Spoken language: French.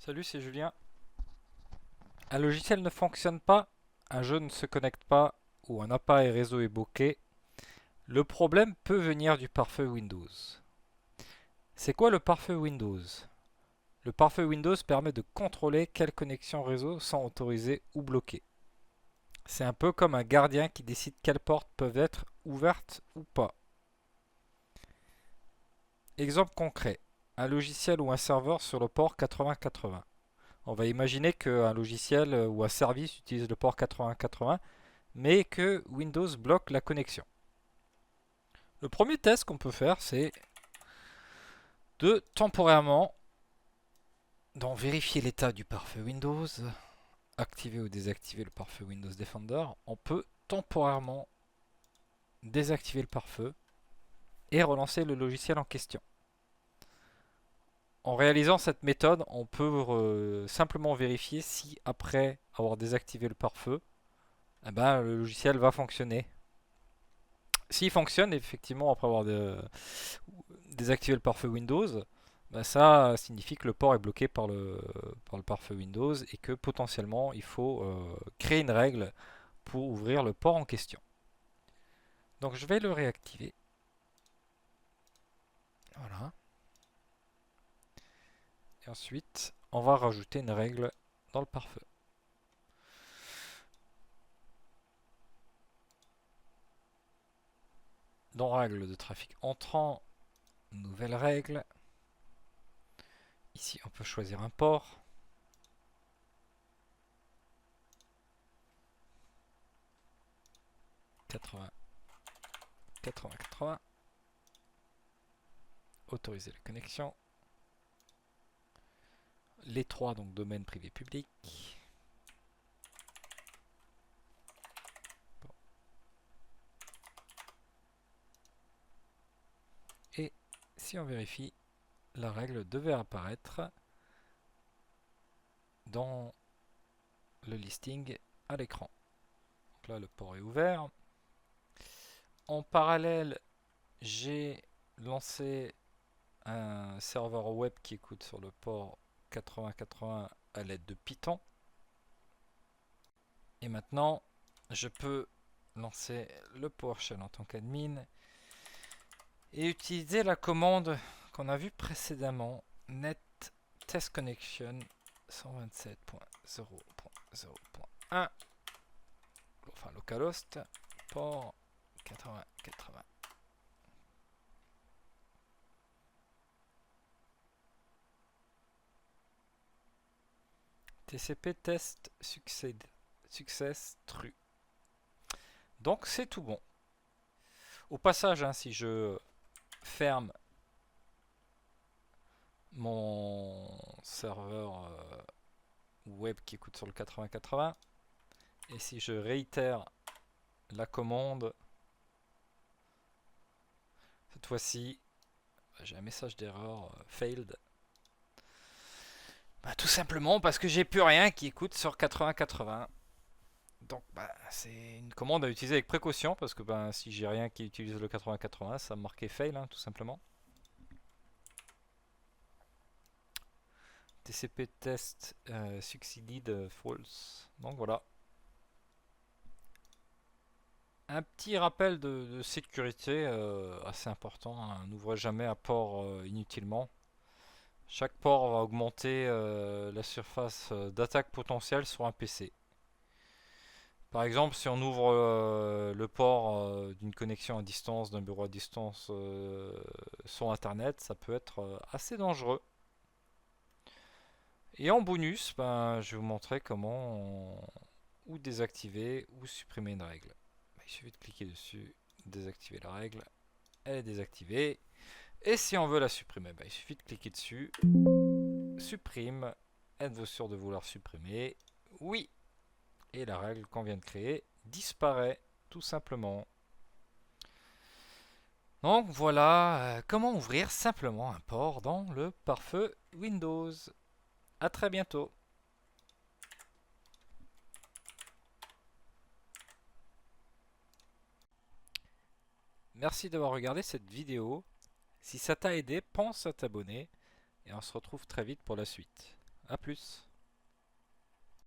Salut, c'est Julien. Un logiciel ne fonctionne pas, un jeu ne se connecte pas ou un appareil réseau est bloqué. Le problème peut venir du pare-feu Windows. C'est quoi le pare-feu Windows? Le pare-feu Windows permet de contrôler quelles connexions réseau sont autorisées ou bloquées. C'est un peu comme un gardien qui décide quelles portes peuvent être ouvertes ou pas. Exemple concret, un logiciel ou un serveur sur le port 8080. On va imaginer qu'un logiciel ou un service utilise le port 8080 mais que Windows bloque la connexion. Le premier test qu'on peut faire, c'est de temporairement vérifier l'état du pare-feu Windows, activer ou désactiver le pare-feu Windows Defender. On peut temporairement désactiver le pare-feu et relancer le logiciel en question. En réalisant cette méthode, on peut simplement vérifier si après avoir désactivé le pare-feu, le logiciel va fonctionner. S'il fonctionne effectivement après avoir désactiver le pare-feu Windows, ça signifie que le port est bloqué par le pare-feu Windows et que potentiellement il faut créer une règle pour ouvrir le port en question. Donc je vais le réactiver. Voilà. Et ensuite, on va rajouter une règle dans le pare-feu. Dans règle de trafic entrant, nouvelle règle. Ici, on peut choisir un port. Autoriser la connexion. Les trois, donc domaine privé public. Bon. Et si on vérifie, la règle devait apparaître dans le listing à l'écran. Donc là, le port est ouvert. En parallèle, j'ai lancé un serveur web qui écoute sur le port 8080 à l'aide de Python. Et maintenant, je peux lancer le PowerShell en tant qu'admin et utiliser la commande qu'on a vue précédemment, net test connection 127.0.0.1, enfin localhost, port 8080. TCP test success true. Donc c'est tout bon. Au passage, si je ferme mon serveur web qui écoute sur le 8080 et si je réitère la commande, cette fois-ci j'ai un message d'erreur failed. Tout simplement parce que j'ai plus rien qui écoute sur 8080. Donc c'est une commande à utiliser avec précaution parce que si j'ai rien qui utilise le 8080, ça me marquait fail tout simplement. TCP test succeeded false. Donc voilà. Un petit rappel de sécurité assez important. N'ouvrez jamais un port inutilement. Chaque port va augmenter la surface d'attaque potentielle sur un PC. Par exemple, si on ouvre le port d'une connexion à distance, d'un bureau à distance sur Internet, ça peut être assez dangereux. Et en bonus, je vais vous montrer comment ou désactiver ou supprimer une règle. Il suffit de cliquer dessus, désactiver la règle, elle est désactivée. Et si on veut la supprimer, il suffit de cliquer dessus, supprime, êtes-vous sûr de vouloir supprimer? Oui. Et la règle qu'on vient de créer disparaît tout simplement. Donc voilà comment ouvrir simplement un port dans le pare-feu Windows. A très bientôt. Merci d'avoir regardé cette vidéo. Si ça t'a aidé, pense à t'abonner et on se retrouve très vite pour la suite. À plus.